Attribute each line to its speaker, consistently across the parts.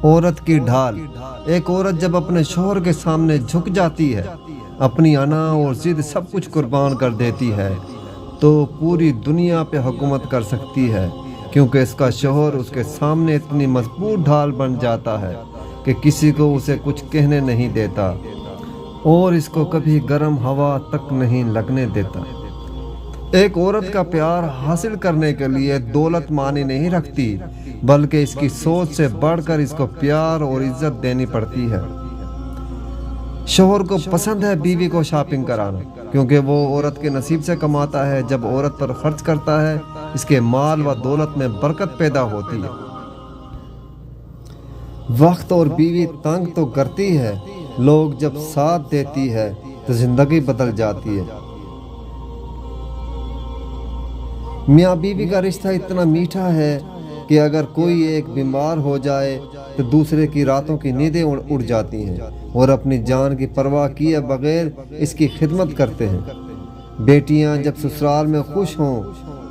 Speaker 1: عورت کی ڈھال۔ ایک عورت جب اپنے شوہر کے سامنے جھک جاتی ہے، اپنی انا اور ضد سب کچھ قربان کر دیتی ہے، تو پوری دنیا پہ حکومت کر سکتی ہے، کیونکہ اس کا شوہر اس کے سامنے اتنی مضبوط ڈھال بن جاتا ہے کہ کسی کو اسے کچھ کہنے نہیں دیتا اور اس کو کبھی گرم ہوا تک نہیں لگنے دیتا۔ ایک عورت کا پیار حاصل کرنے کے لیے دولت معنی نہیں رکھتی، بلکہ اس کی سوچ سے بڑھ کر اس کو پیار اور عزت دینی پڑتی ہے۔ شوہر کو پسند ہے بیوی کو شاپنگ کرانا، کیونکہ وہ عورت کے نصیب سے کماتا ہے۔ جب عورت پر خرچ کرتا ہے، اس کے مال و دولت میں برکت پیدا ہوتی ہے۔ وقت اور بیوی تنگ تو کرتی ہے، لوگ جب ساتھ دیتی ہے تو زندگی بدل جاتی ہے۔ میاں بیوی کا رشتہ اتنا میٹھا ہے کہ اگر کوئی ایک بیمار ہو جائے تو دوسرے کی راتوں کی نیندیں اڑ جاتی ہیں اور اپنی جان کی پرواہ کیے بغیر اس کی خدمت کرتے ہیں۔ بیٹیاں جب سسرال میں خوش ہوں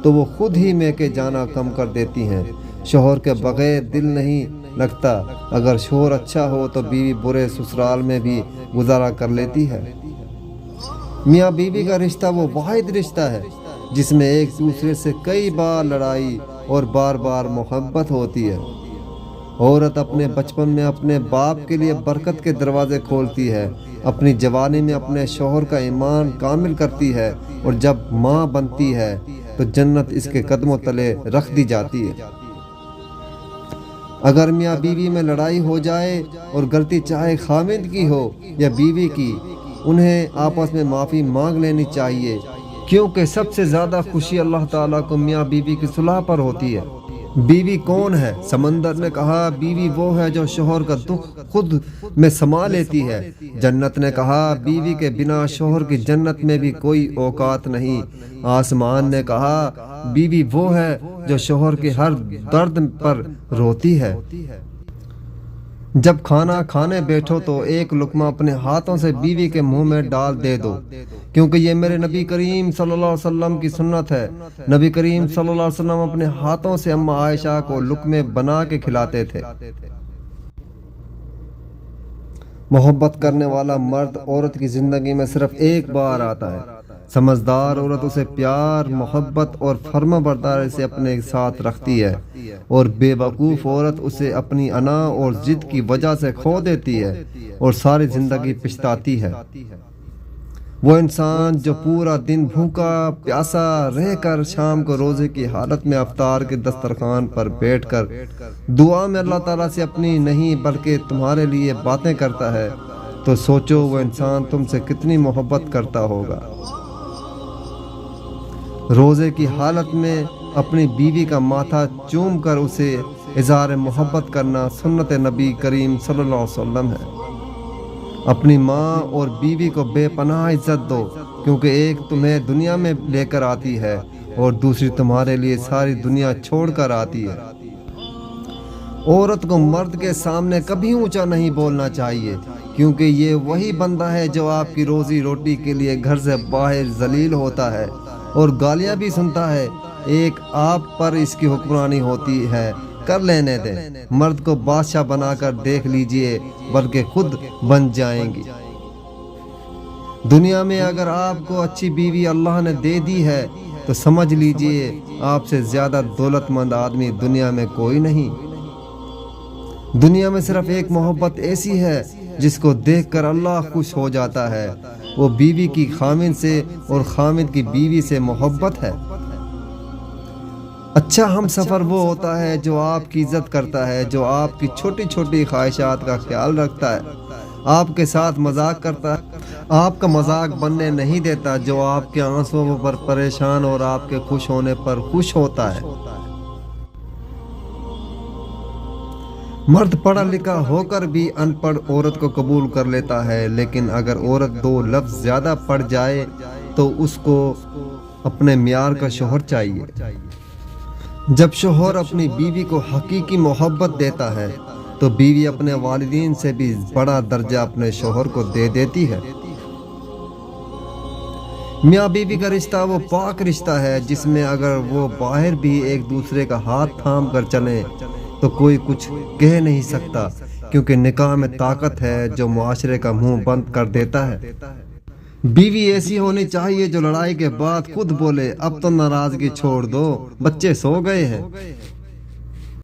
Speaker 1: تو وہ خود ہی میکے جانا کم کر دیتی ہیں۔ شوہر کے بغیر دل نہیں لگتا۔ اگر شوہر اچھا ہو تو بیوی برے سسرال میں بھی گزارا کر لیتی ہے۔ میاں بیوی کا رشتہ وہ واحد رشتہ ہے جس میں ایک دوسرے سے کئی بار لڑائی اور بار بار محبت ہوتی ہے۔ عورت اپنے بچپن میں اپنے باپ کے لیے برکت کے دروازے کھولتی ہے، اپنی جوانی میں اپنے شوہر کا ایمان کامل کرتی ہے، اور جب ماں بنتی ہے تو جنت اس کے قدموں تلے رکھ دی جاتی ہے۔ اگر میاں بیوی میں لڑائی ہو جائے اور غلطی چاہے خاوند کی ہو یا بیوی کی، انہیں آپس میں معافی مانگ لینی چاہیے، کیونکہ سب سے زیادہ خوشی اللہ تعالیٰ کو میاں بیوی کی صلح پر ہوتی ہے۔ بیوی کون ہے؟ سمندر نے کہا بیوی وہ ہے جو شوہر کا دکھ خود میں سما لیتی ہے۔ جنت نے کہا بیوی کے بنا شوہر کی جنت میں بھی کوئی اوقات نہیں۔ آسمان نے کہا بیوی وہ ہے جو شوہر کے ہر درد پر روتی ہے۔ جب کھانا کھانے بیٹھو تو ایک لقمہ اپنے ہاتھوں سے بیوی کے منہ میں ڈال دے دو، کیونکہ یہ میرے نبی کریم صلی اللہ علیہ وسلم کی سنت ہے۔ نبی کریم صلی اللہ علیہ وسلم اپنے ہاتھوں سے اماں عائشہ کو لقمے بنا کے کھلاتے تھے۔ محبت کرنے والا مرد عورت کی زندگی میں صرف ایک بار آتا ہے۔ سمجھدار عورت اسے پیار، محبت اور فرما برداری سے اپنے ساتھ رکھتی ہے، اور بے وقوف عورت اسے اپنی انا اور ضد کی وجہ سے کھو دیتی ہے اور ساری زندگی پچھتاتی ہے۔ وہ انسان جو پورا دن بھوکا پیاسا رہ کر شام کو روزے کی حالت میں افطار کے دسترخوان پر بیٹھ کر دعا میں اللہ تعالیٰ سے اپنی نہیں بلکہ تمہارے لیے باتیں کرتا ہے، تو سوچو وہ انسان تم سے کتنی محبت کرتا ہوگا۔ روزے کی حالت میں اپنی بیوی کا ماتھا چوم کر اسے اظہار محبت کرنا سنت نبی کریم صلی اللہ علیہ وسلم ہے۔ اپنی ماں اور بیوی کو بے پناہ عزت دو، کیونکہ ایک تمہیں دنیا میں لے کر آتی ہے اور دوسری تمہارے لیے ساری دنیا چھوڑ کر آتی ہے۔ عورت کو مرد کے سامنے کبھی اونچا نہیں بولنا چاہیے، کیونکہ یہ وہی بندہ ہے جو آپ کی روزی روٹی کے لیے گھر سے باہر ذلیل ہوتا ہے اور گالیاں بھی سنتا ہے۔ ایک آپ پر اس کی حکمرانی ہوتی ہے، کر لینے دیں۔ مرد کو بادشاہ بنا کر دیکھ لیجئے، بلکہ خود بن جائیں گی۔ دنیا میں اگر آپ کو اچھی بیوی اللہ نے دے دی ہے تو سمجھ لیجئے آپ سے زیادہ دولت مند آدمی دنیا میں کوئی نہیں۔ دنیا میں صرف ایک محبت ایسی ہے جس کو دیکھ کر اللہ خوش ہو جاتا ہے، وہ بیوی کی خاوند سے اور خاوند کی بیوی سے محبت ہے۔ اچھا ہم سفر وہ ہوتا ہے جو آپ کی عزت کرتا ہے، جو آپ کی چھوٹی چھوٹی خواہشات کا خیال رکھتا ہے، آپ کے ساتھ مذاق کرتا ہے، آپ کا مذاق بننے نہیں دیتا، جو آپ کے آنسوؤں پر پریشان اور آپ کے خوش ہونے پر خوش ہوتا ہے۔ مرد پڑھا لکھا ہو کر بھی ان پڑھ عورت کو قبول کر لیتا ہے، لیکن اگر عورت 2 لفظ زیادہ پڑھ جائے تو اس کو اپنے معیار کا شوہر چاہیے۔ جب شوہر اپنی بیوی کو حقیقی محبت دیتا ہے تو بیوی اپنے والدین سے بھی بڑا درجہ اپنے شوہر کو دے دیتی ہے۔ میاں بیوی کا رشتہ وہ پاک رشتہ ہے جس میں اگر وہ باہر بھی ایک دوسرے کا ہاتھ تھام کر چلیں تو کوئی کچھ کہہ نہیں سکتا، کیونکہ نکاح میں طاقت ہے جو معاشرے کا منہ بند کر دیتا ہے۔ بیوی ایسی ہونی چاہیے جو لڑائی کے بعد خود بولے اب تو ناراضگی چھوڑ دو، بچے سو گئے ہیں۔